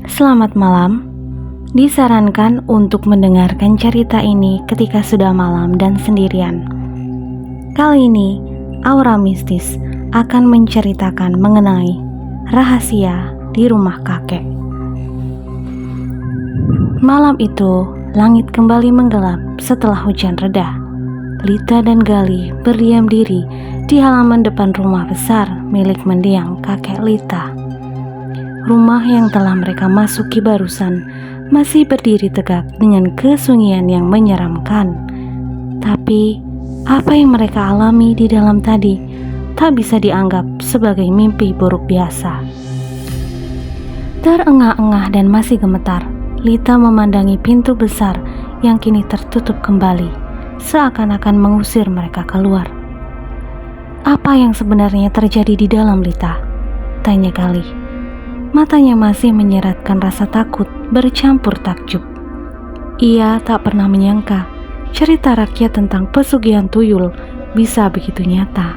Selamat malam. Disarankan untuk mendengarkan cerita ini ketika sudah malam dan sendirian. Kali ini, Aura Mistis akan menceritakan mengenai rahasia di rumah kakek. Malam itu, langit kembali menggelap setelah hujan reda. Lita dan Galih berdiam diri di halaman depan rumah besar milik mendiang kakek Lita. Rumah yang telah mereka masuki barusan masih berdiri tegak dengan kesunyian yang menyeramkan. Tapi, apa yang mereka alami di dalam tadi tak bisa dianggap sebagai mimpi buruk biasa. Terengah-engah dan masih gemetar, Lita memandangi pintu besar yang kini tertutup kembali, seakan-akan mengusir mereka keluar. "Apa yang sebenarnya terjadi di dalam, Lita?" tanya Galih. Matanya masih menyeratkan rasa takut bercampur takjub. Ia tak pernah menyangka cerita rakyat tentang pesugihan tuyul bisa begitu nyata.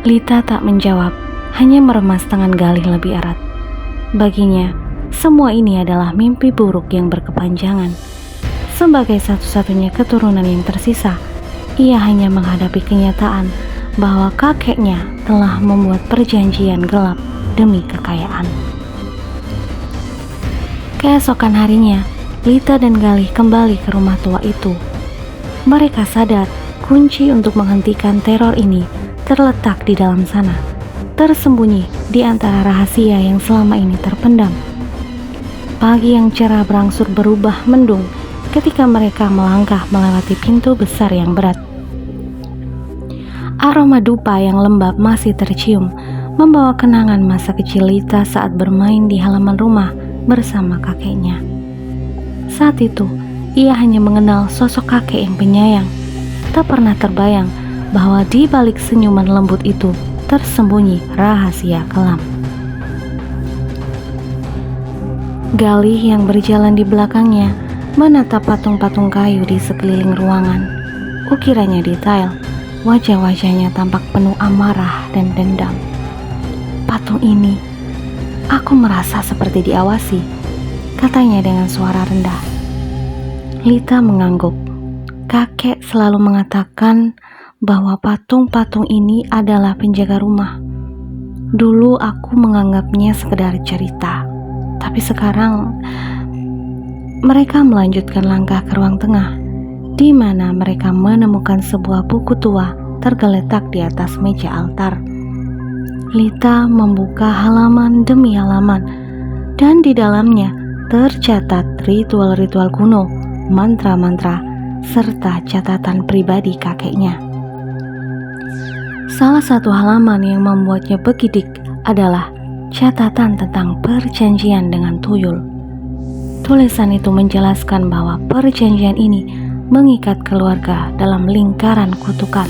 Lita tak menjawab, hanya meremas tangan Galih lebih erat. Baginya, semua ini adalah mimpi buruk yang berkepanjangan. Sebagai satu-satunya keturunan yang tersisa, ia hanya menghadapi kenyataan bahwa kakeknya telah membuat perjanjian gelap demi kekayaan. Keesokan harinya, Lita dan Galih kembali ke rumah tua itu. Mereka sadar kunci untuk menghentikan teror ini terletak di dalam sana, tersembunyi di antara rahasia yang selama ini terpendam. Pagi yang cerah berangsur berubah mendung ketika mereka melangkah melewati pintu besar yang berat. Aroma dupa yang lembab masih tercium, membawa kenangan masa kecil Lita saat bermain di halaman rumah bersama kakeknya. Saat itu, ia hanya mengenal sosok kakek yang penyayang. Tak pernah terbayang bahwa di balik senyuman lembut itu tersembunyi rahasia kelam. Galih yang berjalan di belakangnya menatap patung-patung kayu di sekeliling ruangan. Ukirannya detail, wajah-wajahnya tampak penuh amarah dan dendam. "Patung ini, aku merasa seperti diawasi," katanya dengan suara rendah. Lita mengangguk. Kakek selalu mengatakan bahwa patung-patung ini adalah penjaga rumah. Dulu aku menganggapnya sekedar cerita, tapi sekarang mereka melanjutkan langkah ke ruang tengah, di mana mereka menemukan sebuah buku tua tergeletak di atas meja altar. Lita membuka halaman demi halaman, dan di dalamnya tercatat ritual-ritual kuno, mantra-mantra, serta catatan pribadi kakeknya. Salah satu halaman yang membuatnya bergidik adalah catatan tentang perjanjian dengan tuyul. Tulisan itu menjelaskan bahwa perjanjian ini mengikat keluarga dalam lingkaran kutukan.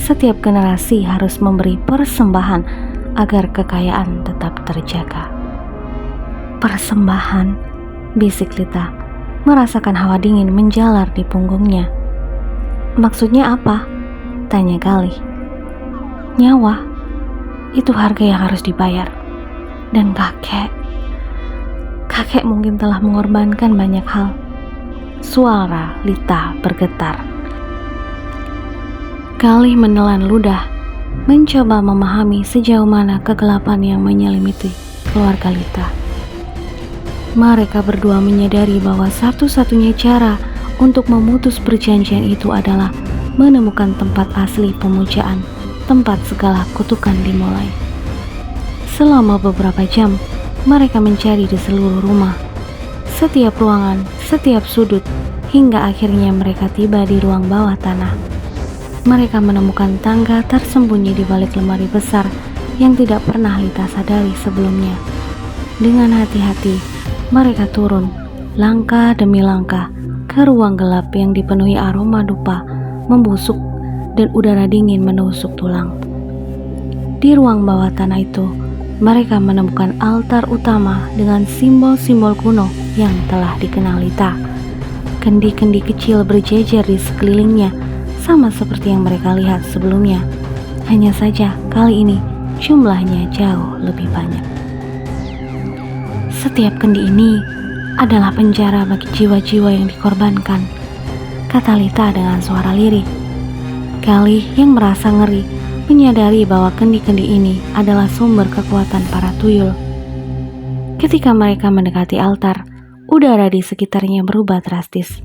Setiap generasi harus memberi persembahan agar kekayaan tetap terjaga. "Persembahan," bisik Lita, merasakan hawa dingin menjalar di punggungnya. "Maksudnya apa?" tanya Galih. "Nyawa, itu harga yang harus dibayar. Dan kakek mungkin telah mengorbankan banyak hal." Suara Lita bergetar. Galih menelan ludah, mencoba memahami sejauh mana kegelapan yang menyelimuti keluarga Lita. Mereka berdua menyadari bahwa satu-satunya cara untuk memutus perjanjian itu adalah menemukan tempat asli pemujaan, tempat segala kutukan dimulai. Selama beberapa jam, mereka mencari di seluruh rumah, setiap ruangan, setiap sudut, hingga akhirnya mereka tiba di ruang bawah tanah. Mereka menemukan tangga tersembunyi di balik lemari besar yang tidak pernah Lita sadari sebelumnya. Dengan hati-hati, mereka turun, langkah demi langkah, ke ruang gelap yang dipenuhi aroma dupa, membusuk, dan udara dingin menusuk tulang. Di ruang bawah tanah itu, mereka menemukan altar utama dengan simbol-simbol kuno yang telah dikenal Lita. Kendi-kendi kecil berjejer di sekelilingnya, sama seperti yang mereka lihat sebelumnya. Hanya saja kali ini jumlahnya jauh lebih banyak. Setiap kendi ini adalah penjara bagi jiwa-jiwa yang dikorbankan, kata Lita dengan suara lirih. Galih yang merasa ngeri menyadari bahwa kendi-kendi ini adalah sumber kekuatan para tuyul. Ketika mereka mendekati altar, udara di sekitarnya berubah drastis.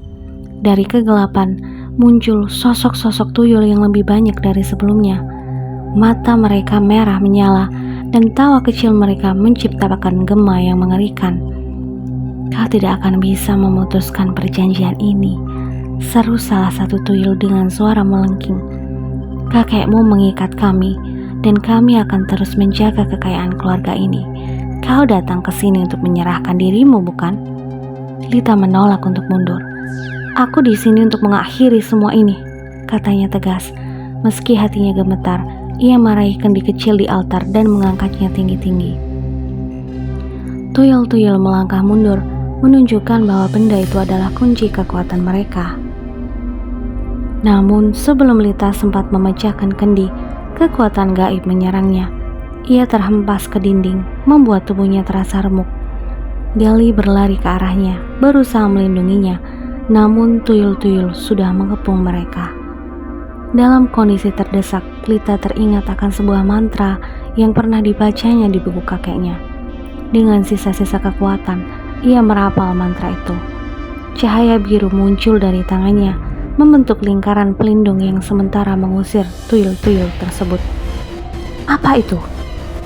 Dari kegelapan muncul sosok-sosok tuyul yang lebih banyak dari sebelumnya. Mata mereka merah menyala dan tawa kecil mereka menciptakan gema yang mengerikan. Kau tidak akan bisa memutuskan perjanjian ini, seru salah satu tuyul dengan suara melengking. Kakekmu mengikat kami dan kami akan terus menjaga kekayaan keluarga ini. Kau datang ke sini untuk menyerahkan dirimu, bukan? Lita menolak untuk mundur. Aku di sini untuk mengakhiri semua ini, katanya tegas. Meski hatinya gemetar, ia meraih kendi kecil di altar dan mengangkatnya tinggi-tinggi. Tuyul-tuyul melangkah mundur, menunjukkan bahwa benda itu adalah kunci kekuatan mereka. Namun sebelum Lita sempat memecahkan kendi, kekuatan gaib menyerangnya. Ia terhempas ke dinding, membuat tubuhnya terasa remuk. Gali berlari ke arahnya, berusaha melindunginya, namun tuyul-tuyul sudah mengepung mereka. Dalam kondisi terdesak, Lita teringat akan sebuah mantra yang pernah dibacanya di buku kakeknya. Dengan sisa-sisa kekuatan, ia merapal mantra itu. Cahaya biru muncul dari tangannya, membentuk lingkaran pelindung yang sementara mengusir tuyul-tuyul tersebut. Apa itu?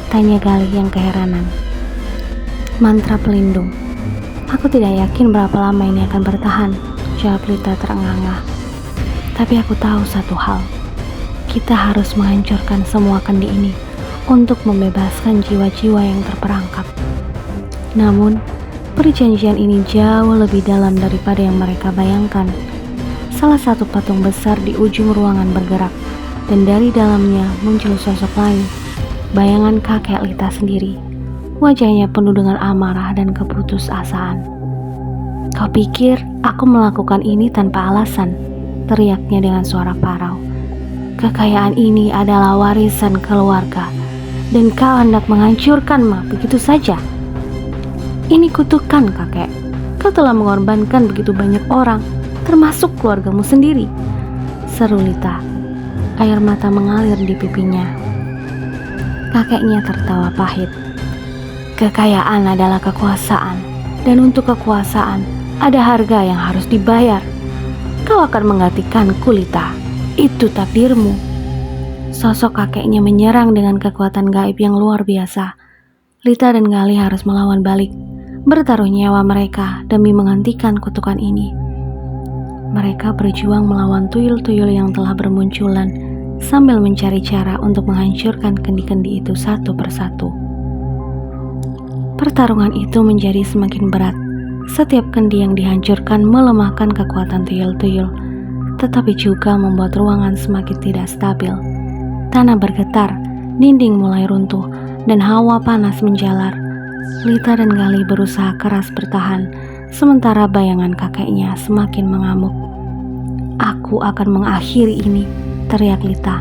Tanya Galih yang keheranan. Mantra pelindung. Aku tidak yakin berapa lama ini akan bertahan, jawab Lita terengah-engah. Tapi aku tahu satu hal. Kita harus menghancurkan semua kendi ini untuk membebaskan jiwa-jiwa yang terperangkap. Namun, perjanjian ini jauh lebih dalam daripada yang mereka bayangkan. Salah satu patung besar di ujung ruangan bergerak, dan dari dalamnya muncul sosok lain, bayangan kakek Lita sendiri. Wajahnya penuh dengan amarah dan keputusasaan. Kau pikir aku melakukan ini tanpa alasan? Teriaknya dengan suara parau. Kekayaan ini adalah warisan keluarga, dan kau hendak menghancurkan begitu saja. Ini kutukan, kakek. Kau telah mengorbankan begitu banyak orang, termasuk keluargamu sendiri, seru Lita. Air mata mengalir di pipinya. Kakeknya tertawa pahit. Kekayaan adalah kekuasaan, dan untuk kekuasaan ada harga yang harus dibayar. Kau akan menggantikanku, Lita. Itu takdirmu. Sosok kakeknya menyerang dengan kekuatan gaib yang luar biasa. Lita dan Galih harus melawan balik, bertaruh nyawa mereka demi menghentikan kutukan ini. Mereka berjuang melawan tuyul-tuyul yang telah bermunculan sambil mencari cara untuk menghancurkan kendi-kendi itu satu persatu. Pertarungan itu menjadi semakin berat. Setiap kendi yang dihancurkan melemahkan kekuatan tuyul-tuyul, tetapi juga membuat ruangan semakin tidak stabil. Tanah bergetar, dinding mulai runtuh, dan hawa panas menjalar. Lita dan Galih berusaha keras bertahan, sementara bayangan kakeknya semakin mengamuk. Aku akan mengakhiri ini, teriak Lita.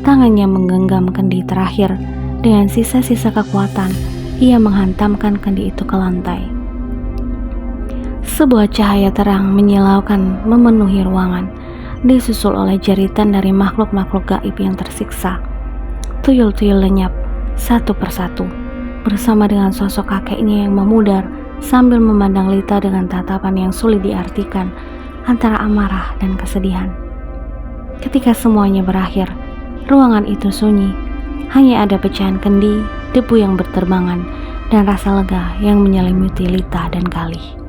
Tangannya menggenggam kendi terakhir. Dengan sisa-sisa kekuatan, ia menghantamkan kendi itu ke lantai. Sebuah cahaya terang menyilaukan memenuhi ruangan, disusul oleh jeritan dari makhluk-makhluk gaib yang tersiksa. Tuyul-tuyul lenyap satu persatu, bersama dengan sosok kakeknya yang memudar sambil memandang Lita dengan tatapan yang sulit diartikan antara amarah dan kesedihan. Ketika semuanya berakhir, ruangan itu sunyi. Hanya ada pecahan kendi, debu yang berterbangan, dan rasa lega yang menyelimuti Lita dan Galih.